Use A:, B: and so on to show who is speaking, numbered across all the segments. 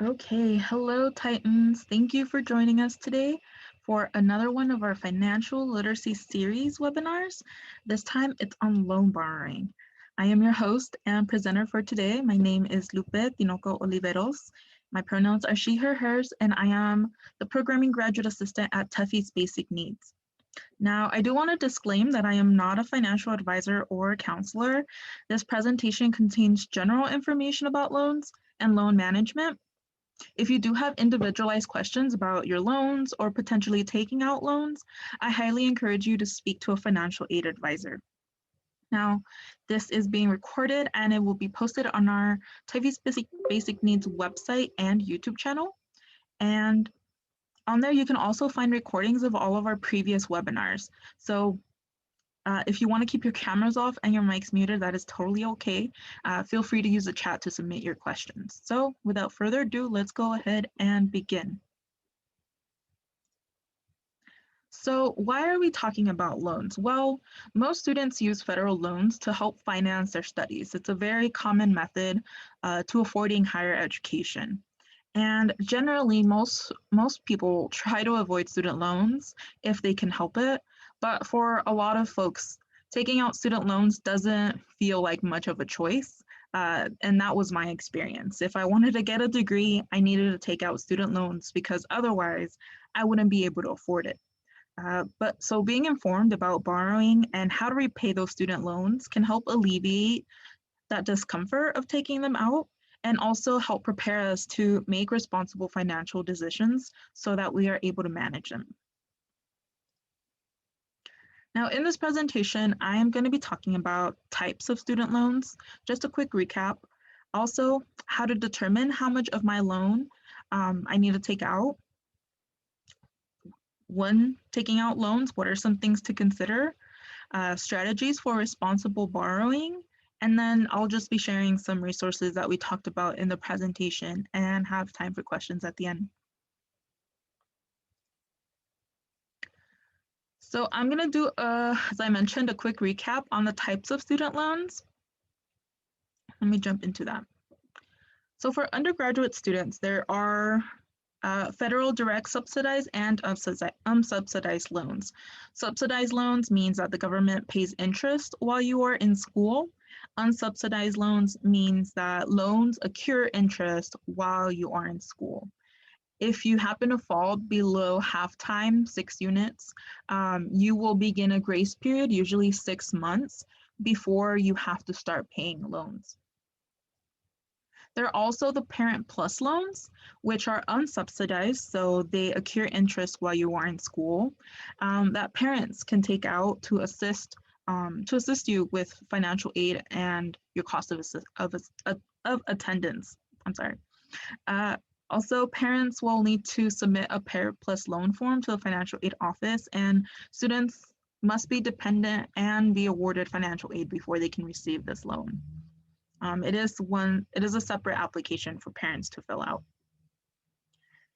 A: Okay, hello Titans. Thank you for joining us today for another one of our financial literacy series webinars. This time it's on loan borrowing. I am your host and presenter for today. My name is Lupe Tinoco Oliveros. My pronouns are she, her, hers, and I am the programming graduate assistant at Tuffy's Basic Needs. Now, I do want to disclaim that I am not a financial advisor or a counselor. This presentation contains general information about loans and loan management. If you do have individualized questions about your loans or potentially taking out loans, I highly encourage you to speak to a financial aid advisor. Now, this is being recorded and it will be posted on our Tuffy's Basic Needs website and YouTube channel. And on there, you can also find recordings of all of our previous webinars. So if you want to keep your cameras off and your mics muted, that is totally okay. Feel free to use the chat to submit your questions. So without further ado, let's go ahead and begin. So why are we talking about loans? Well, most students use federal loans to help finance their studies. It's a very common method to affording higher education. And generally, most people try to avoid student loans if they can help it. But for a lot of folks, taking out student loans doesn't feel like much of a choice. And that was my experience. If I wanted to get a degree, I needed to take out student loans because otherwise I wouldn't be able to afford it. But so being informed about borrowing and how to repay those student loans can help alleviate that discomfort of taking them out and also help prepare us to make responsible financial decisions so that we are able to manage them. Now, in this presentation, I am going to be talking about types of student loans, just a quick recap. Also, how to determine how much of my loan I need to take out. When taking out loans, what are some things to consider? Strategies for responsible borrowing, and then I'll just be sharing some resources that we talked about in the presentation and have time for questions at the end. So I'm going to do, as I mentioned, a quick recap on the types of student loans. Let me jump into that. So for undergraduate students, there are federal direct subsidized and unsubsidized loans. Subsidized loans means that the government pays interest while you are in school. Unsubsidized loans means that loans accrue interest while you are in school. If you happen to fall below half-time, 6 units, you will begin a grace period, usually 6 months, before you have to start paying loans. There are also the Parent Plus loans, which are unsubsidized, so they accrue interest while you are in school, that parents can take out to assist you with financial aid and your cost of attendance. I'm sorry. Also, parents will need to submit a Parent Plus loan form to the financial aid office, and students must be dependent and be awarded financial aid before they can receive this loan. It is a separate application for parents to fill out.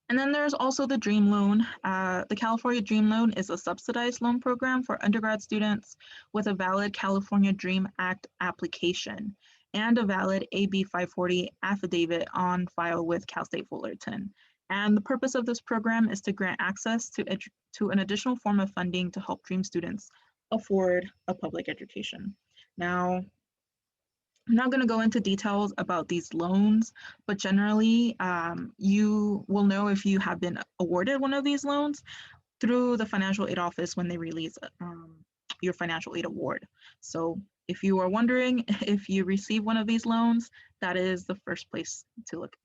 A: And then there's also the Dream Loan. The California Dream Loan is a subsidized loan program for undergrad students with a valid California Dream Act application and a valid AB 540 affidavit on file with Cal State Fullerton. And the purpose of this program is to grant access to an additional form of funding to help Dream students afford a public education. Now, I'm not going to go into details about these loans, but generally you will know if you have been awarded one of these loans through the financial aid office when they release your financial aid award. So if you are wondering if you receive one of these loans, that is the first place to look.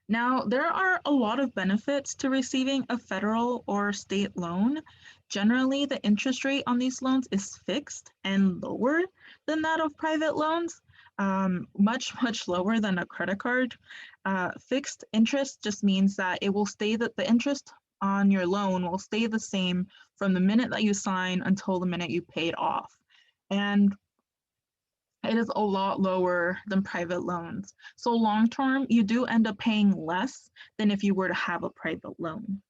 A: Now, there are a lot of benefits to receiving a federal or state loan. Generally, the interest rate on these loans is fixed and lower than that of private loans, much lower than a credit card. Fixed interest just means that it will stay that the interest on your loan will stay the same from the minute that you sign until the minute you pay it off. And it is a lot lower than private loans. So long term, you do end up paying less than if you were to have a private loan.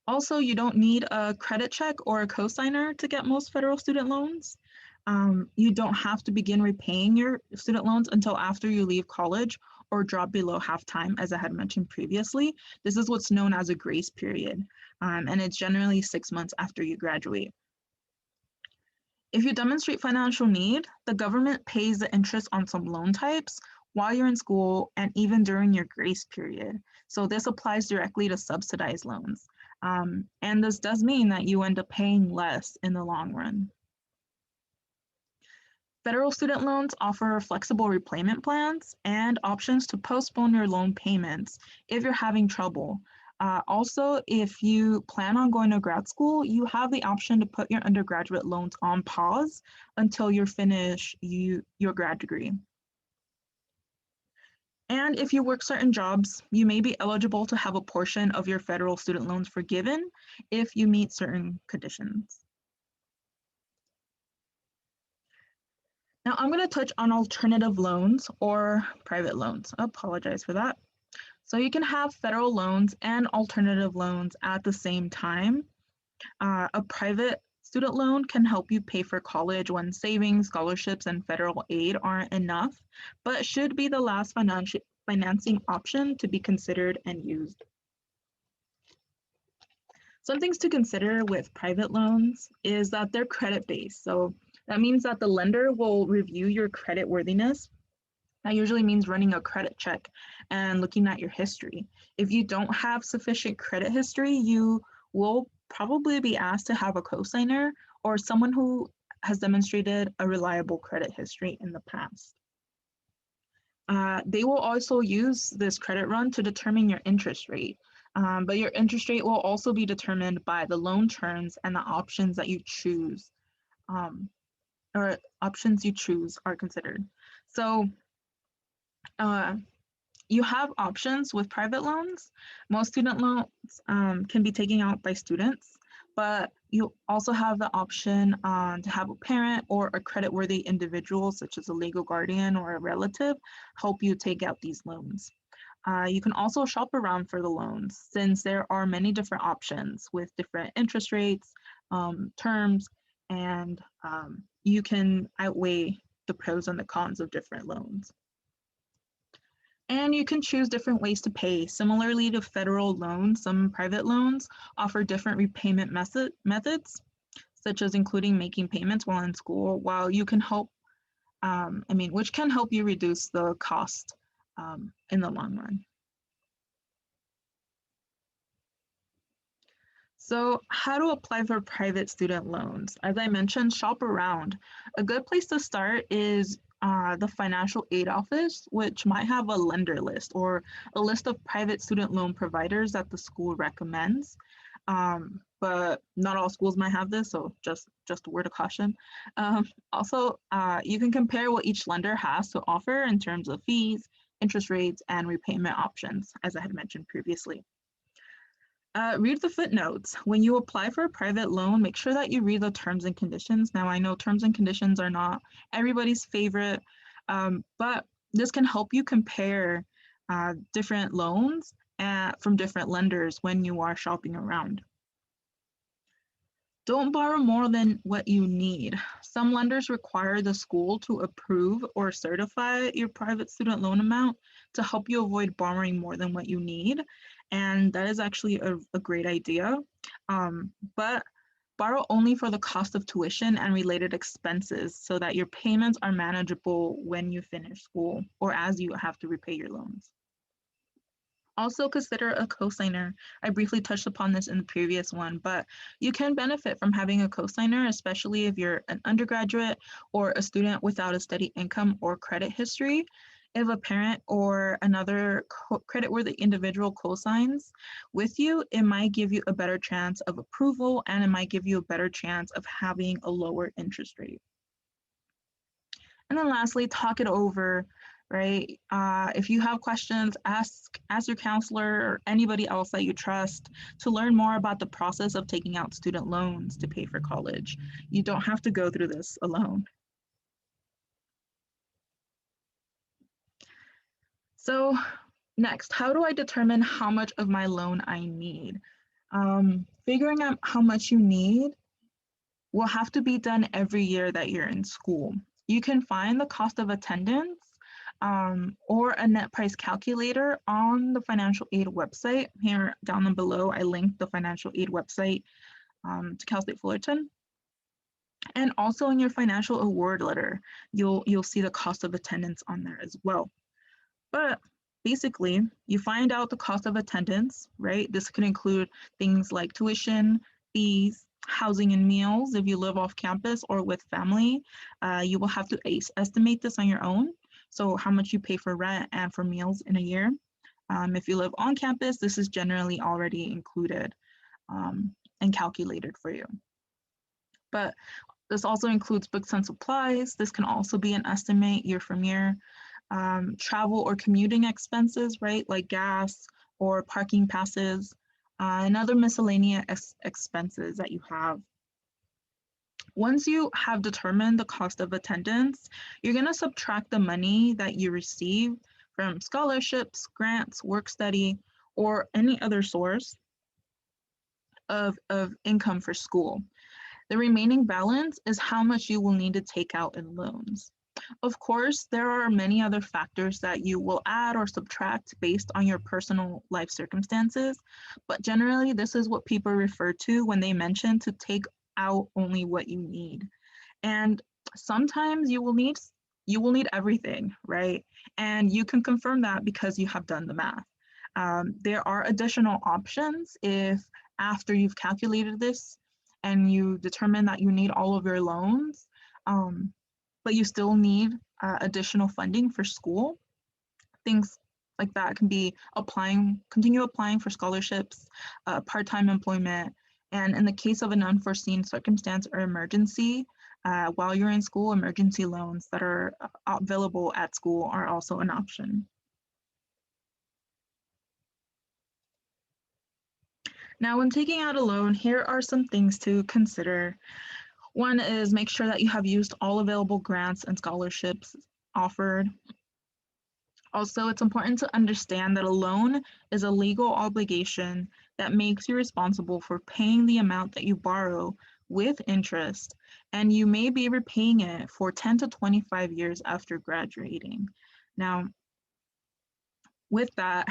A: Also, you don't need a credit check or a cosigner to get most federal student loans. You don't have to begin repaying your student loans until after you leave college or drop below half-time, as I had mentioned previously. This is what's known as a grace period, and it's generally 6 months after you graduate. If you demonstrate financial need, the government pays the interest on some loan types while you're in school and even during your grace period. So this applies directly to subsidized loans. And this does mean that you end up paying less in the long run. Federal student loans offer flexible repayment plans and options to postpone your loan payments if you're having trouble. Also, if you plan on going to grad school, you have the option to put your undergraduate loans on pause until you finish your grad degree. And if you work certain jobs, you may be eligible to have a portion of your federal student loans forgiven if you meet certain conditions. Now I'm going to touch on alternative loans or private loans. I apologize for that. So you can have federal loans and alternative loans at the same time. A private student loan can help you pay for college when savings, scholarships, and federal aid aren't enough, but should be the last financing option to be considered and used. Some things to consider with private loans is that they're credit-based. So that means that the lender will review your credit worthiness. That usually means running a credit check and looking at your history. If you don't have sufficient credit history, you will probably be asked to have a cosigner or someone who has demonstrated a reliable credit history in the past. They will also use this credit run to determine your interest rate. But your interest rate will also be determined by the loan terms and the options that you choose, or options you choose are considered. So you have options with private loans. Most student loans can be taken out by students, but you also have the option to have a parent or a creditworthy individual, such as a legal guardian or a relative, help you take out these loans. You can also shop around for the loans since there are many different options with different interest rates, terms, and you can outweigh the pros and the cons of different loans. And you can choose different ways to pay. Similarly to federal loans, some private loans offer different repayment methods, such as including making payments while in school, while you can help, which can help you reduce the cost in the long run. So how to apply for private student loans? As I mentioned, shop around. A good place to start is the financial aid office, which might have a lender list or a list of private student loan providers that the school recommends. But not all schools might have this, so just a word of caution. Also, you can compare what each lender has to offer in terms of fees, interest rates, and repayment options, as I had mentioned previously. Read the footnotes. When you apply for a private loan, make sure that you read the terms and conditions. Now, I know terms and conditions are not everybody's favorite, but this can help you compare different loans from different lenders when you are shopping around. Don't borrow more than what you need. Some lenders require the school to approve or certify your private student loan amount to help you avoid borrowing more than what you need. And that is actually a great idea. But borrow only for the cost of tuition and related expenses so that your payments are manageable when you finish school or as you have to repay your loans. Also consider a cosigner. I briefly touched upon this in the previous one, but you can benefit from having a cosigner, especially if you're an undergraduate or a student without a steady income or credit history. If a parent or another creditworthy individual cosigns with you, it might give you a better chance of approval and it might give you a better chance of having a lower interest rate. And then lastly, talk it over, right? If you have questions, ask your counselor or anybody else that you trust to learn more about the process of taking out student loans to pay for college. You don't have to go through this alone. So next, how do I determine how much of my loan I need? Figuring out how much you need will have to be done every year that you're in school. You can find the cost of attendance or a net price calculator on the financial aid website. Here down below, I linked the financial aid website to Cal State Fullerton. And also in your financial award letter, you'll see the cost of attendance on there as well. But basically, you find out the cost of attendance, right? This could include things like tuition, fees, housing and meals if you live off campus or with family. You will have to estimate this on your own. So how much you pay for rent and for meals in a year. If you live on campus, this is generally already included and calculated for you. But this also includes books and supplies. This can also be an estimate year from year. Travel or commuting expenses, right, like gas or parking passes, and other miscellaneous expenses that you have. Once you have determined the cost of attendance, you're going to subtract the money that you receive from scholarships, grants, work study, or any other source of income for school. The remaining balance is how much you will need to take out in loans. Of course, there are many other factors that you will add or subtract based on your personal life circumstances, but generally this is what people refer to when they mention to take out only what you need. And sometimes you will need everything, right? And you can confirm that because you have done the math. There are additional options if after you've calculated this and you determine that you need all of your loans, but you still need additional funding for school. Things like that can be continue applying for scholarships, part-time employment, and in the case of an unforeseen circumstance or emergency, while you're in school, emergency loans that are available at school are also an option. Now, when taking out a loan, here are some things to consider. One is make sure that you have used all available grants and scholarships offered. Also, it's important to understand that a loan is a legal obligation that makes you responsible for paying the amount that you borrow with interest, and you may be repaying it for 10 to 25 years after graduating. Now, with that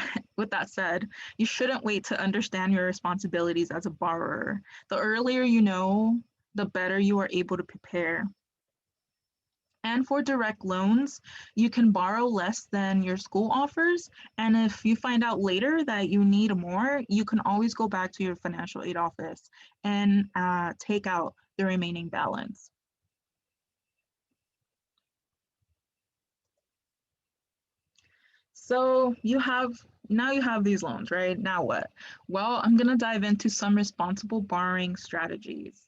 A: said, you shouldn't wait to understand your responsibilities as a borrower. The earlier you know, the better you are able to prepare. And for direct loans, you can borrow less than your school offers. And if you find out later that you need more, you can always go back to your financial aid office and take out the remaining balance. So now you have these loans, right? Now what? Well, I'm going to dive into some responsible borrowing strategies.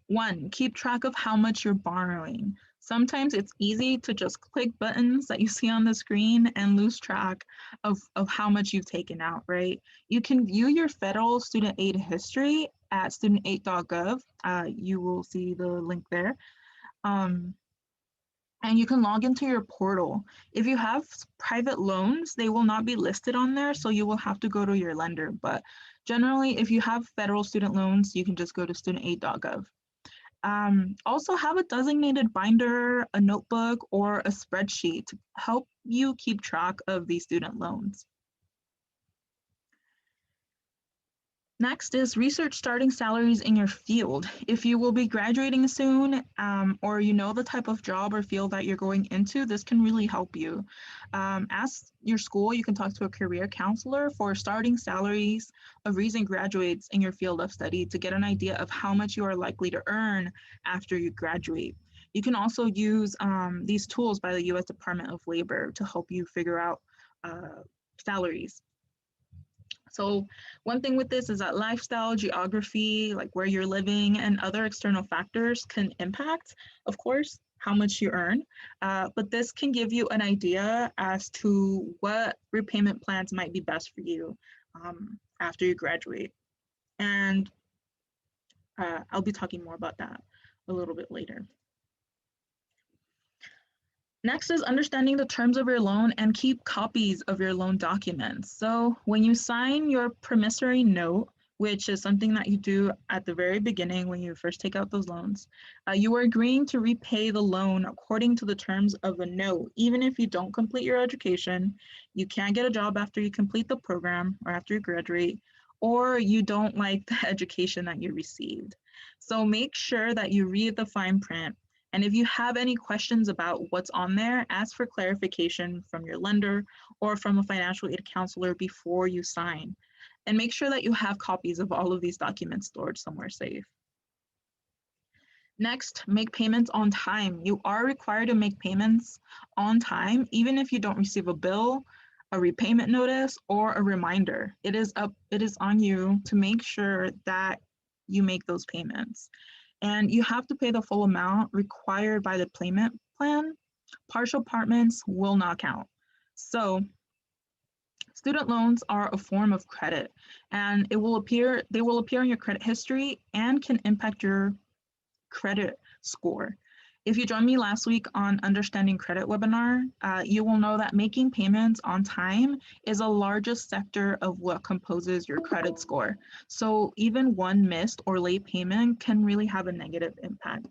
A: One, keep track of how much you're borrowing. Sometimes it's easy to just click buttons that you see on the screen and lose track of how much you've taken out, right? You can view your federal student aid history at studentaid.gov. You will see the link there. And you can log into your portal. If you have private loans, they will not be listed on there, so you will have to go to your lender. But generally, if you have federal student loans, you can just go to studentaid.gov. Also have a designated binder, a notebook, or a spreadsheet to help you keep track of these student loans. Next is research starting salaries in your field. If you will be graduating soon, or you know the type of job or field that you're going into, this can really help you. Ask your school, you can talk to a career counselor for starting salaries of recent graduates in your field of study to get an idea of how much you are likely to earn after you graduate. You can also use these tools by the U.S. Department of Labor to help you figure out salaries. So one thing with this is that lifestyle, geography, like where you're living, and other external factors can impact, of course, how much you earn. But this can give you an idea as to what repayment plans might be best for you after you graduate. And I'll be talking more about that a little bit later. Next is understanding the terms of your loan and keep copies of your loan documents. So when you sign your promissory note, which is something that you do at the very beginning when you first take out those loans. You are agreeing to repay the loan according to the terms of a note, even if you don't complete your education, you can't get a job after you complete the program or after you graduate, or you don't like the education that you received. So make sure that you read the fine print. And if you have any questions about what's on there, ask for clarification from your lender or from a financial aid counselor before you sign. And make sure that you have copies of all of these documents stored somewhere safe. Next, make payments on time. You are required to make payments on time, even if you don't receive a bill, a repayment notice, or a reminder. It is on you to make sure that you make those payments. And you have to pay the full amount required by the payment plan. Partial payments will not count. So student loans are a form of credit, and they will appear in your credit history and can impact your credit score. If you joined me last week on Understanding Credit webinar, you will know that making payments on time is the largest sector of what composes your credit score. So even one missed or late payment can really have a negative impact.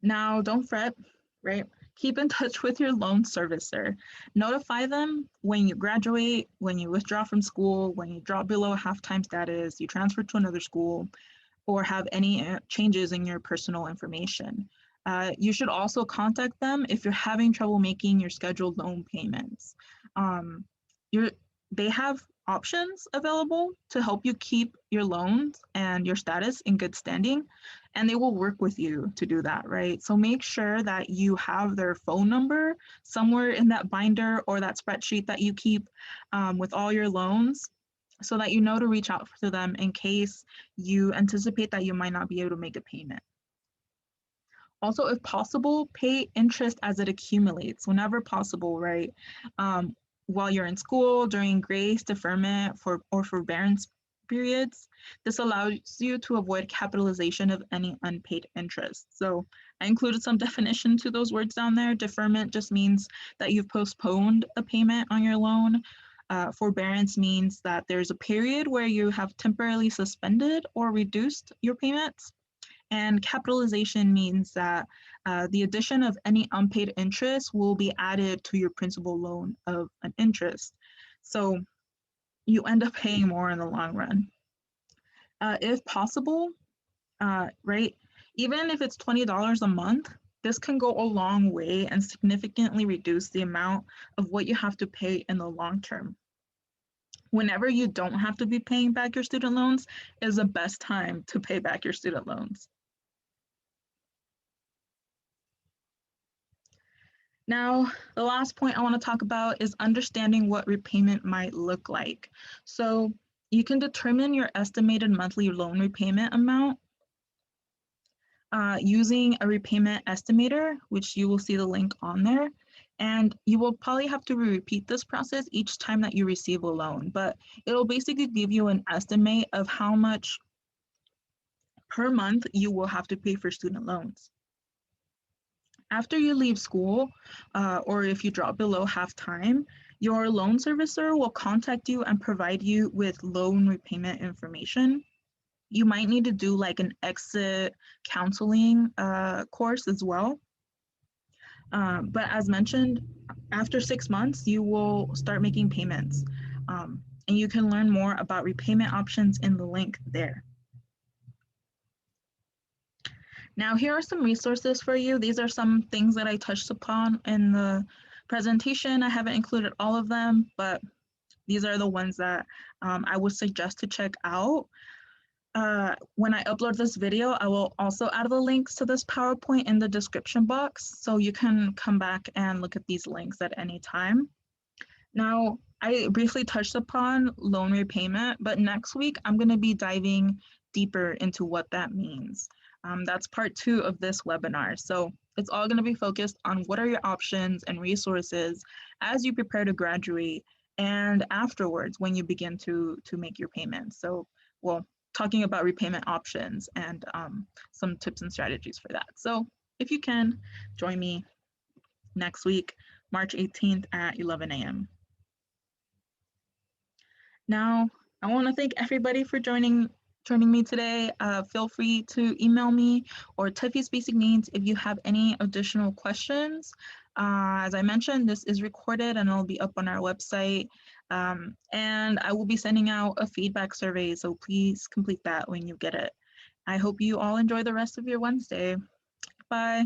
A: Now, don't fret, right? Keep in touch with your loan servicer. Notify them when you graduate, when you withdraw from school, when you drop below half-time status, you transfer to another school, or have any changes in your personal information. You should also contact them if you're having trouble making your scheduled loan payments. They have options available to help you keep your loans and your status in good standing, and they will work with you to do that, right? So make sure that you have their phone number somewhere in that binder or that spreadsheet that you keep with all your loans, so that you know to reach out to them in case you anticipate that you might not be able to make a payment. Also, if possible, pay interest as it accumulates whenever possible, right? While you're in school, during grace, deferment, or forbearance periods. This allows you to avoid capitalization of any unpaid interest. So I included some definition to those words down there. Deferment just means that you've postponed a payment on your loan. Forbearance means that there's a period where you have temporarily suspended or reduced your payments. And capitalization means that the addition of any unpaid interest will be added to your principal loan of an interest. So you end up paying more in the long run. If possible, right, even if it's $20 a month, this can go a long way and significantly reduce the amount of what you have to pay in the long term. Whenever you don't have to be paying back your student loans is the best time to pay back your student loans. Now, the last point I want to talk about is understanding what repayment might look like. So you can determine your estimated monthly loan repayment amount using a repayment estimator, which you will see the link on there. And you will probably have to repeat this process each time that you receive a loan, but it'll basically give you an estimate of how much per month you will have to pay for student loans. After you leave school, or if you drop below half-time, your loan servicer will contact you and provide you with loan repayment information. You might need to do like an exit counseling course as well. But as mentioned, after 6 months, you will start making payments. And you can learn more about repayment options in the link there. Now, here are some resources for you. These are some things that I touched upon in the presentation. I haven't included all of them, but these are the ones that I would suggest to check out. When I upload this video, I will also add the links to this PowerPoint in the description box, so you can come back and look at these links at any time. Now, I briefly touched upon loan repayment, but next week I'm going to be diving deeper into what that means. That's part 2 of this webinar. So it's all going to be focused on what are your options and resources as you prepare to graduate and afterwards when you begin to make your payments. So, well, talking about repayment options and some tips and strategies for that. So if you can, join me next week, March 18th at 11 a.m. Now, I want to thank everybody for joining me today. Feel free to email me or Tuffy's Basic Needs if you have any additional questions. As I mentioned, this is recorded and it'll be up on our website. And I will be sending out a feedback survey, so please complete that when you get it. I hope you all enjoy the rest of your Wednesday. Bye.